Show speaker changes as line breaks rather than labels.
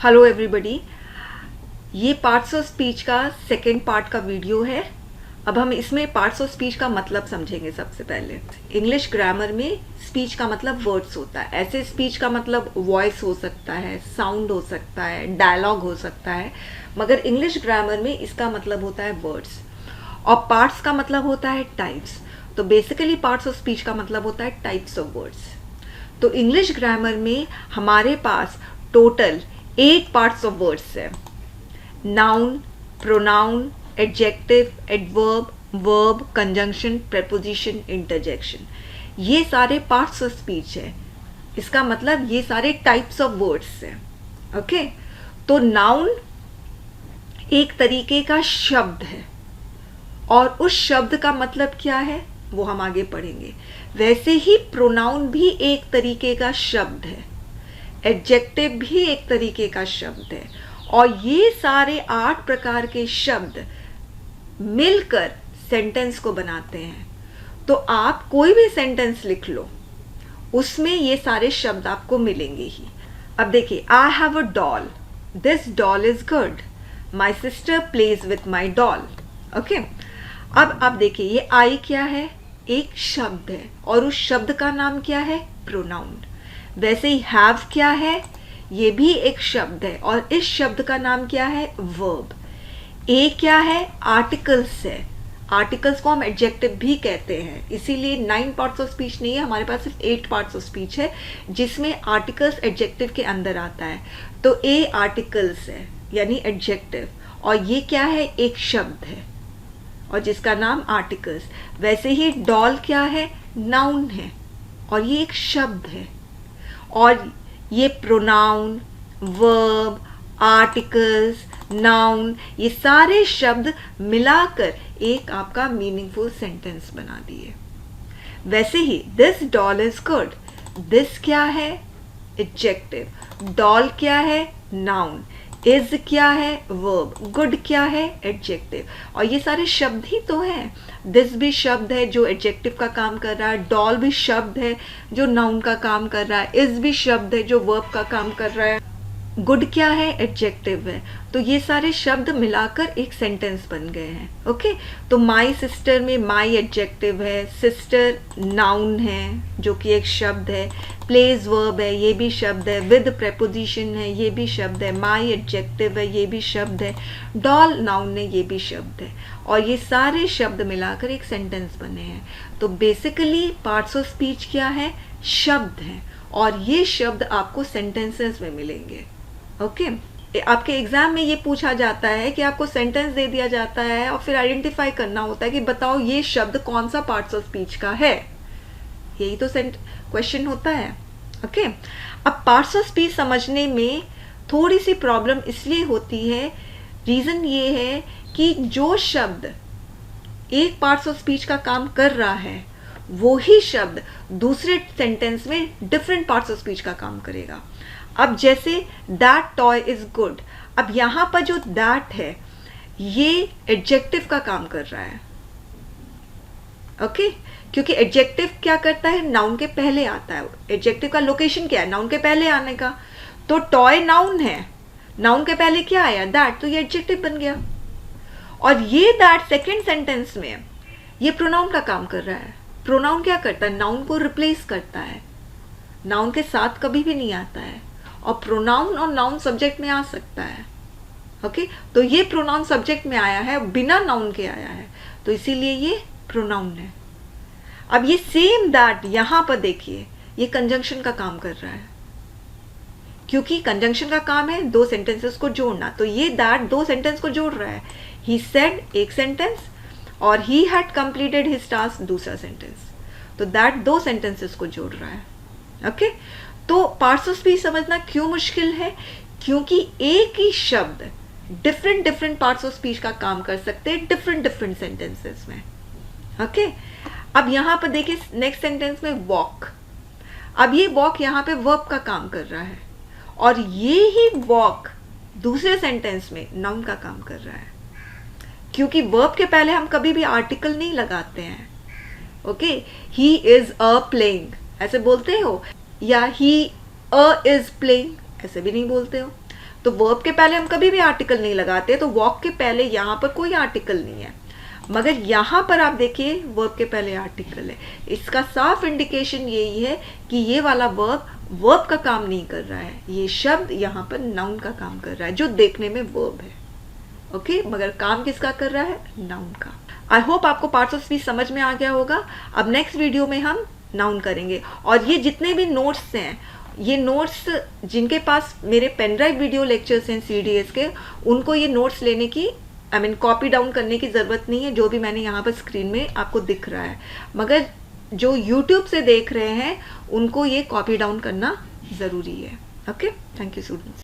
Hello everybody, ये parts of speech का second part का वीडियो है। अब हम इसमें पार्ट्स ऑफ स्पीच का मतलब समझेंगे। सबसे पहले इंग्लिश ग्रामर में स्पीच का मतलब वर्ड्स होता है। ऐसे स्पीच का मतलब वॉइस हो सकता है, साउंड हो सकता है, डायलॉग हो सकता है, मगर इंग्लिश ग्रामर में इसका मतलब होता है वर्ड्स। और पार्ट्स का मतलब होता है टाइप्स। तो बेसिकली पार्ट्स ऑफ स्पीच का मतलब होता है टाइप्स ऑफ वर्ड्स। तो इंग्लिश ग्रामर में हमारे पास टोटल 8 पार्ट्स ऑफ वर्ड्स है। Noun, pronoun, adjective, adverb, verb, conjunction, preposition, interjection, ये सारे पार्ट्स ऑफ स्पीच है। इसका मतलब ये सारे टाइप्स ऑफ वर्ड्स हैं। ओके, तो नाउन एक तरीके का शब्द है और उस शब्द का मतलब क्या है वो हम आगे पढ़ेंगे। वैसे ही प्रोनाउन भी एक तरीके का शब्द है, एडजेक्टिव भी एक तरीके का शब्द है, और ये सारे 8 प्रकार के शब्द मिलकर सेंटेंस को बनाते हैं। तो आप कोई भी सेंटेंस लिख लो, उसमें ये सारे शब्द आपको मिलेंगे ही। अब देखिए, I have a doll, this doll is good, my sister plays with my doll. Okay, अब आप देखिए, ये आई क्या है? एक शब्द है, और उस शब्द का नाम क्या है? प्रोनाउन। वैसे ही हैव क्या है? ये भी एक शब्द है, और इस शब्द का नाम क्या है? वर्ब। ए क्या है? आर्टिकल्स है। आर्टिकल्स को हम एडजेक्टिव भी कहते हैं। इसीलिए 9 पार्ट्स ऑफ स्पीच नहीं है, हमारे पास सिर्फ 8 पार्ट्स ऑफ स्पीच है, जिसमें आर्टिकल्स एडजेक्टिव के अंदर आता है। तो ए आर्टिकल्स है यानी एडजेक्टिव, और ये क्या है? एक शब्द है और जिसका नाम आर्टिकल्स। वैसे ही डॉल क्या है? नाउन है, और ये एक शब्द है। और ये प्रोनाउन, वर्ब, आर्टिकल्स, नाउन, ये सारे शब्द मिलाकर एक आपका मीनिंगफुल सेंटेंस बना दिए। वैसे ही this doll is good, this क्या है? एडजेक्टिव, डॉल क्या है? नाउन, इज क्या है? वर्ब, गुड क्या है? एडजेक्टिव। और ये सारे शब्द ही तो हैं। दिस भी शब्द है जो एडजेक्टिव का काम कर रहा है, डॉल भी शब्द है जो नाउन का काम कर रहा है, इज भी शब्द है जो वर्ब का काम कर रहा है, गुड क्या है? एडजेक्टिव है। तो ये सारे शब्द मिलाकर एक सेंटेंस बन गए हैं। ओके, तो माई सिस्टर में माई एडजेक्टिव है, सिस्टर नाउन है जो कि एक शब्द है, प्लेज वर्ब है, ये भी शब्द है, विद प्रेपोजिशन है, ये भी शब्द है, माई एडजेक्टिव है, ये भी शब्द है, डॉल नाउन है, ये भी शब्द है, और ये सारे शब्द मिलाकर एक सेंटेंस बने हैं। तो बेसिकली पार्ट्स ऑफ स्पीच क्या है? शब्द हैं, और ये शब्द आपको सेंटेंसेस में मिलेंगे। ओके, आपके एग्जाम में ये पूछा जाता है कि आपको सेंटेंस दे दिया जाता है और फिर आइडेंटिफाई करना होता है कि बताओ ये शब्द कौन सा पार्ट्स ऑफ स्पीच का है। यही तो क्वेश्चन होता है। ओके, अब पार्ट्स ऑफ स्पीच समझने में थोड़ी सी प्रॉब्लम इसलिए होती है, रीजन ये है कि जो शब्द एक पार्ट्स ऑफ स्पीच का काम कर रहा है, वो ही शब्द दूसरे सेंटेंस में डिफरेंट पार्ट्स ऑफ स्पीच का काम करेगा। अब जैसे दैट टॉय इज गुड, अब यहां पर जो दैट है ये एडजेक्टिव का काम कर रहा है। ओके, क्योंकि एडजेक्टिव क्या करता है? नाउन के पहले आता है। एडजेक्टिव का लोकेशन क्या है? नाउन के पहले आने का। तो टॉय नाउन है, नाउन के पहले क्या आया? दैट, तो ये एडजेक्टिव बन गया। और ये दैट सेकेंड सेंटेंस में ये प्रोनाउन का काम कर रहा है। प्रोनाउन क्या करता है? नाउन को रिप्लेस करता है, नाउन के साथ कभी भी नहीं आता है। और प्रोनाउन और नाउन सब्जेक्ट में आ सकता है। ओके, तो ये प्रोनाउन सब्जेक्ट में आया है, बिना नाउन के आया है, तो इसीलिए ये प्रोनाउन है। अब ये सेम दैट यहां पर देखिए, ये कंजंक्शन का काम कर रहा है, क्योंकि कंजंक्शन का काम है 2 सेंटेंसेस को जोड़ना। तो ये दैट 2 सेंटेंस को जोड़ रहा है। ही सेड एक सेंटेंस, और he had completed his task दूसरा सेंटेंस। तो दैट 2 सेंटेंसेस को जोड़ रहा है। ओके, तो पार्ट्स ऑफ स्पीच समझना क्यों मुश्किल है? क्योंकि एक ही शब्द डिफरेंट पार्ट्स ऑफ स्पीच का काम कर सकते हैं डिफरेंट सेंटेंसेस में। ओके, अब यहां पर देखिए नेक्स्ट सेंटेंस में वॉक। अब ये वॉक यहां पे वर्ब का काम कर रहा है, और ये ही वॉक दूसरे सेंटेंस में नाउन का काम कर रहा है, क्योंकि वर्ब के पहले हम कभी भी आर्टिकल नहीं लगाते हैं। Okay, he is a playing ऐसे बोलते हो, या ही इज प्लेइंग ऐसे भी नहीं बोलते हो। तो वर्ब के पहले हम कभी भी आर्टिकल नहीं लगाते, तो वॉक के पहले यहाँ पर कोई आर्टिकल नहीं है, मगर यहाँ पर आप देखिए वर्ब के पहले आर्टिकल है। इसका साफ इंडिकेशन यही है कि ये वाला वर्ब का काम नहीं कर रहा है, ये शब्द यहाँ पर नाउन का काम कर रहा है, जो देखने में वर्ब है, ओके, मगर काम किसका कर रहा है? नाउन का। आई होप आपको पार्ट्स ऑफ स्पीच समझ में आ गया होगा। अब नेक्स्ट वीडियो में हम नाउन करेंगे, और ये जितने भी नोट्स हैं, ये नोट्स जिनके पास मेरे पेन ड्राइव वीडियो लेक्चर्स हैं CDS के, उनको ये नोट्स लेने की कॉपी डाउन करने की ज़रूरत नहीं है, जो भी मैंने यहाँ पर स्क्रीन में आपको दिख रहा है, मगर जो YouTube से देख रहे हैं उनको ये कॉपी डाउन करना ज़रूरी है। Okay, thank you students.